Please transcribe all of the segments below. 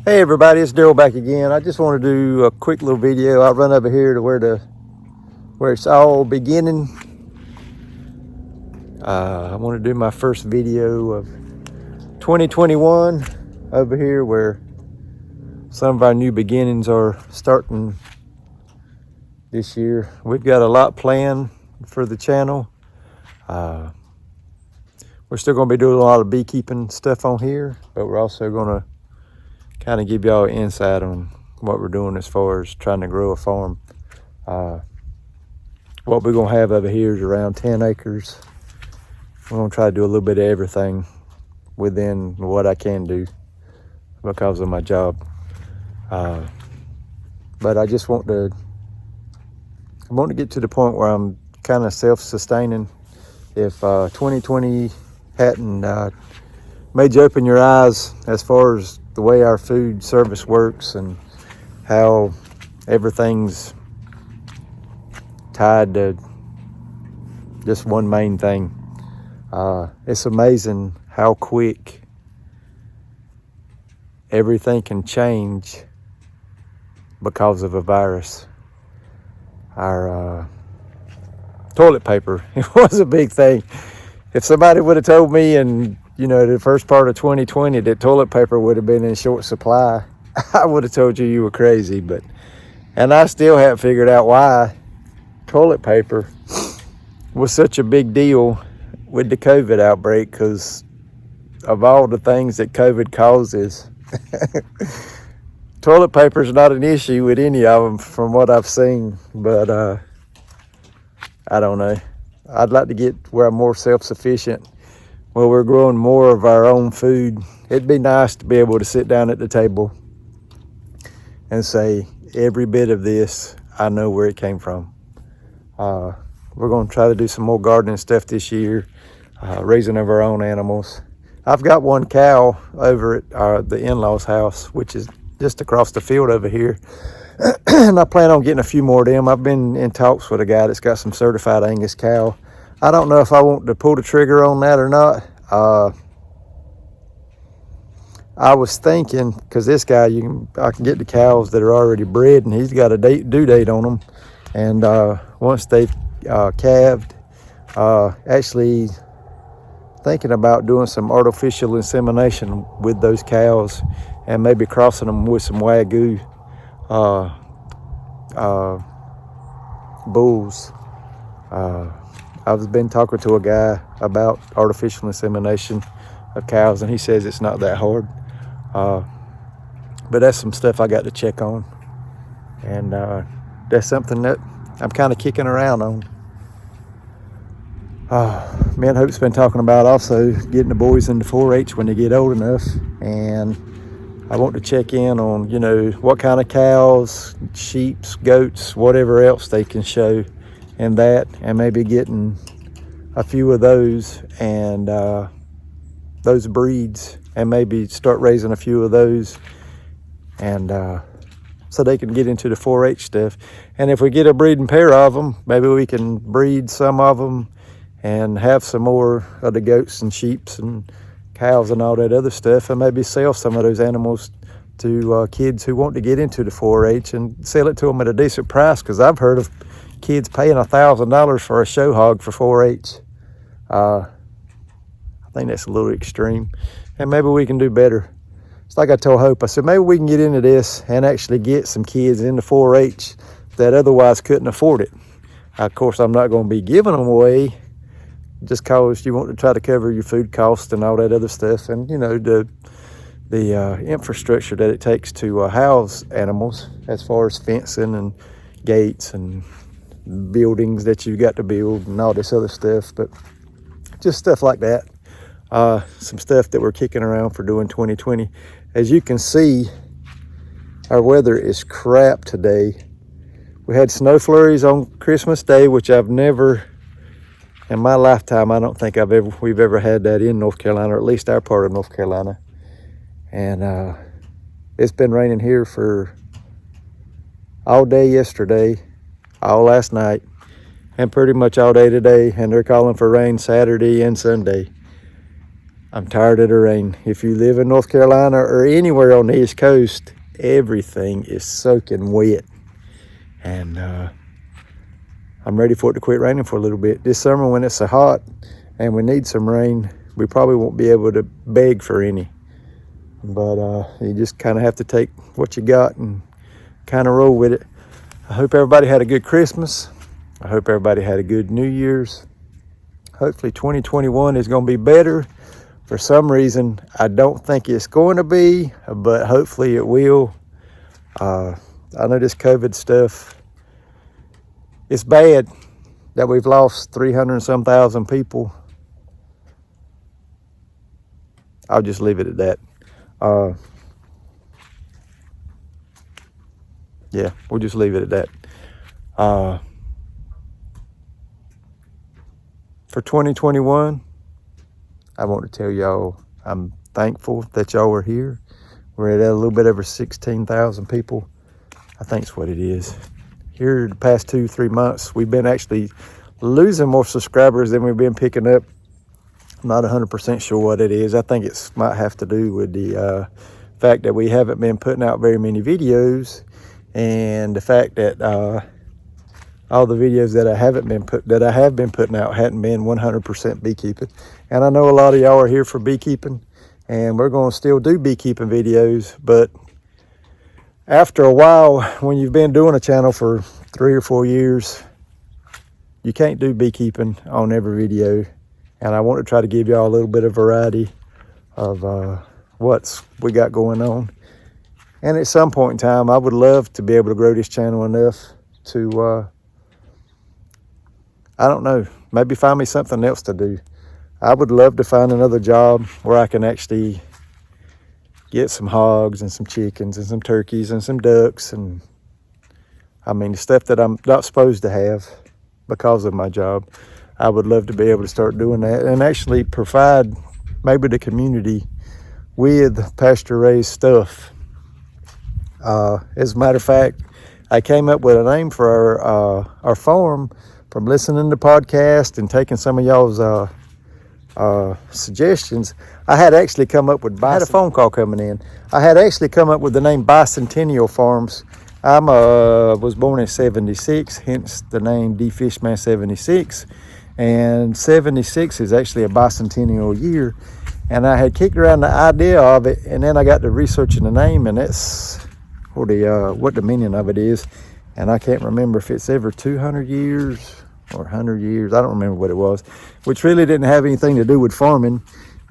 Hey everybody, it's Daryl back again. I just want to do a quick little video. I run over here to where it's all beginning. I want to do my first video of 2021 over here, where some of our new beginnings are starting this year. We've got a lot planned for the channel. We're still going to be doing a lot of beekeeping stuff on here, but we're also going to kind of give y'all insight on what we're doing as far as trying to grow a farm. What we're gonna have over here is around 10 acres. We're gonna try to do a little bit of everything within what I can do because of my job. But I just want to get to the point where I'm kind of self-sustaining. If 2020 hadn't made you open your eyes as far as the way our food service works and how everything's tied to just one main thing. It's amazing how quick everything can change because of a virus. Our toilet paper, it was a big thing. If somebody would have told me in the first part of 2020 that toilet paper would have been in short supply, I would have told you were crazy. And I still haven't figured out why toilet paper was such a big deal with the COVID outbreak, because of all the things that COVID causes. Toilet paper is not an issue with any of them from what I've seen, but I don't know. I'd like to get where I'm more self-sufficient, where we're growing more of our own food. It'd be nice to be able to sit down at the table and say, every bit of this, I know where it came from. We're going to try to do some more gardening stuff this year, raising of our own animals. I've got one cow over at the in-laws house, which is just across the field over here. And I plan on getting a few more of them. I've been in talks with a guy that's got some certified Angus cow. I don't know if I want to pull the trigger on that or not. I was thinking, because this guy, I can get the cows that are already bred, and he's got a due date on them. And once they've calved, actually thinking about doing some artificial insemination with those cows and maybe crossing them with some Wagyu bulls. I've been talking to a guy about artificial insemination of cows, and he says it's not that hard. But that's some stuff I got to check on. And that's something that I'm kind of kicking around on. Me and Hope's been talking about also getting the boys into 4-H when they get old enough. And I want to check in on, what kind of cows, sheep, goats, whatever else they can show in that, and maybe getting a few of those and those breeds, and maybe start raising a few of those, and so they can get into the 4-H stuff. And if we get a breeding pair of them, maybe we can breed some of them and have some more of the goats and sheep and cows and all that other stuff, and maybe sell some of those animals to kids who want to get into the 4-H and sell it to them at a decent price, because I've heard of kids paying $1,000 for a show hog for 4-H. I think that's a little extreme, and maybe we can do better. It's like I told Hope, I said, maybe we can get into this and actually get some kids into 4-H that otherwise couldn't afford it. Of course, I'm not going to be giving them away just because you want to try to cover your food costs and all that other stuff, and the infrastructure that it takes to house animals, as far as fencing and gates and buildings that you got to build and all this other stuff. But just stuff like that. Some stuff that we're kicking around for doing 2020. As you can see, our weather is crap today. We had snow flurries on Christmas Day, which I've never, in my lifetime, I don't think we've ever had that in North Carolina, or at least our part of North Carolina. And it's been raining here for all day yesterday, all last night, and pretty much all day today. And they're calling for rain Saturday and Sunday. I'm tired of the rain. If you live in North Carolina or anywhere on the East Coast, everything is soaking wet. And I'm ready for it to quit raining for a little bit. This summer when it's so hot and we need some rain, we probably won't be able to beg for any. But you just kind of have to take what you got and kind of roll with it. I hope everybody had a good Christmas. I hope everybody had a good New Year's. Hopefully 2021 is going to be better. For some reason, I don't think it's going to be, but hopefully it will. I know this COVID stuff, it's bad that we've lost 300 and some thousand people. I'll just leave it at that. Yeah, we'll just leave it at that. For 2021, I want to tell y'all I'm thankful that y'all are here. We're at a little bit over 16,000 people. I think it's what it is. Here the past 2-3 months, we've been actually losing more subscribers than we've been picking up. I'm not 100% sure what it is. I think it might have to do with the fact that we haven't been putting out very many videos, and the fact that all the videos that I have been putting out hadn't been 100% beekeeping. And I know a lot of y'all are here for beekeeping, and we're going to still do beekeeping videos. But after a while, when you've been doing a channel for 3 or 4 years, you can't do beekeeping on every video. And I want to try to give y'all a little bit of variety of what we got going on. And at some point in time, I would love to be able to grow this channel enough to, I don't know, maybe find me something else to do. I would love to find another job where I can actually get some hogs and some chickens and some turkeys and some ducks. And I mean, the stuff that I'm not supposed to have because of my job. I would love to be able to start doing that and actually provide maybe the community with pasture-raised stuff. As a matter of fact, I came up with a name for our farm from listening to podcasts and taking some of y'all's suggestions. I had actually come up with, I had a phone call coming in. I had actually come up with the name Bicentennial Farms. I was born in 76, hence the name D Fishman 76. And 76 is actually a bicentennial year. And I had kicked around the idea of it, and then I got to researching the name, and that's what the meaning of it is. And I can't remember if it's every 200 years or 100 years. I don't remember what it was, which really didn't have anything to do with farming.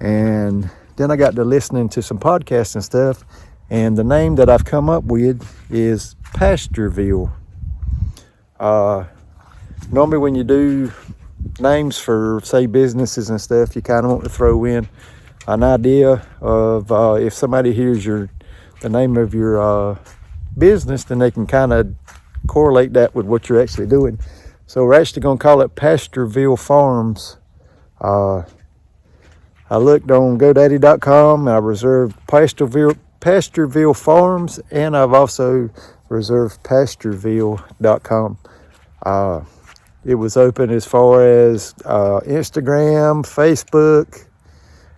And then I got to listening to some podcasts and stuff, and the name that I've come up with is Pastureville. Normally when you do names for, say, businesses and stuff, you kind of want to throw in an idea of if somebody hears the name of your business, then they can kind of correlate that with what you're actually doing. So we're actually going to call it Pastureville Farms. I looked on GoDaddy.com and I reserved Pastureville Farms, and I've also reserved Pastureville.com. It was open as far as Instagram, Facebook,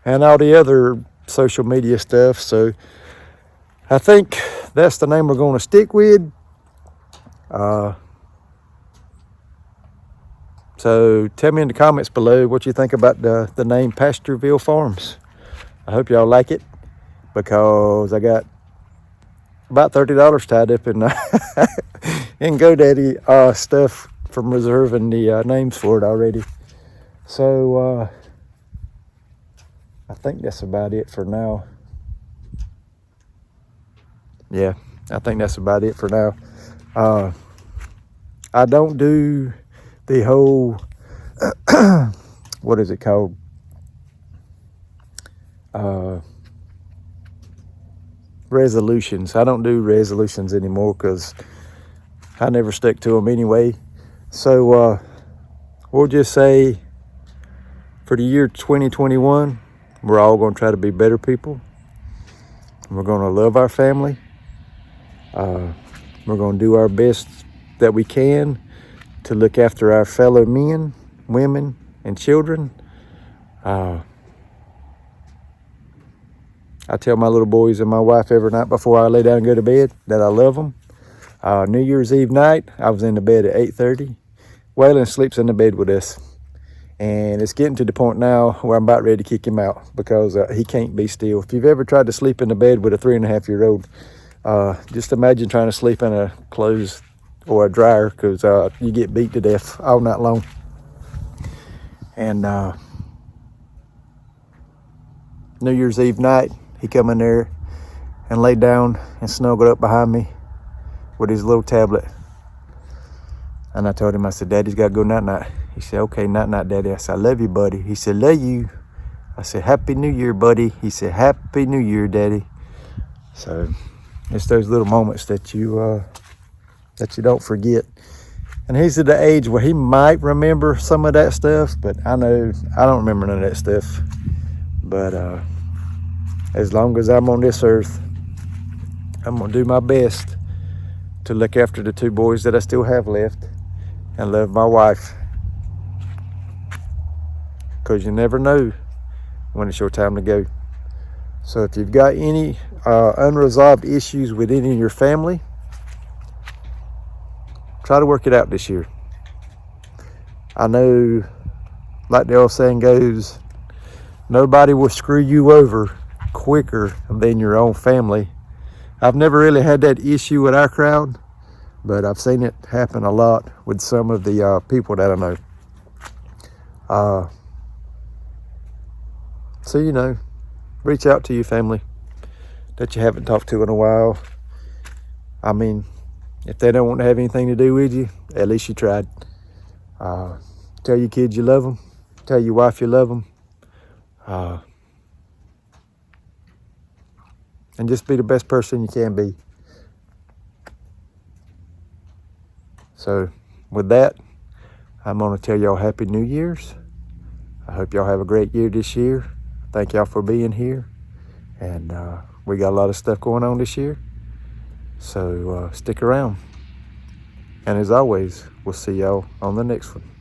and all the other social media stuff. So I think that's the name we're going to stick with. So tell me in the comments below what you think about the name Pastureville Farms. I hope y'all like it, because I got about $30 tied up in in GoDaddy stuff from reserving the names for it already. So I think that's about it for now. Yeah, I think that's about it for now. I don't do the whole what is it called, resolutions. I don't do resolutions anymore because I never stuck to them anyway. So we'll just say for the year 2021, we're all going to try to be better people. We're going to love our family. We're going to do our best that we can to look after our fellow men, women, and children. I tell my little boys and my wife every night before I lay down and go to bed that I love them. New Year's Eve night, I was in the bed at 8:30. Waylon sleeps in the bed with us. And it's getting to the point now where I'm about ready to kick him out because he can't be still. If you've ever tried to sleep in the bed with a 3.5-year-old, just imagine trying to sleep in a clothes or a dryer, because you get beat to death all night long. And New Year's Eve night, he come in there and laid down and snuggled up behind me with his little tablet. And I told him, I said, Daddy's got to go night-night. He said, okay, night-night, Daddy. I said, I love you, buddy. He said, love you. I said, Happy New Year, buddy. He said, Happy New Year, Daddy. So it's those little moments that you don't forget. And he's at the age where he might remember some of that stuff, but I know I don't remember none of that stuff. But as long as I'm on this earth, I'm going to do my best to look after the 2 boys that I still have left and love my wife. Because you never know when it's your time to go. So if you've got any unresolved issues with any of your family, try to work it out this year. I know, like the old saying goes, nobody will screw you over quicker than your own family. I've never really had that issue with our crowd, but I've seen it happen a lot with some of the people that I know. So, reach out to your family that you haven't talked to in a while. I mean, if they don't want to have anything to do with you, at least you tried. Tell your kids you love them. Tell your wife you love them. And just be the best person you can be. So with that, I'm going to tell y'all Happy New Year's. I hope y'all have a great year this year. Thank y'all for being here. And we got a lot of stuff going on this year. So stick around. And as always, we'll see y'all on the next one.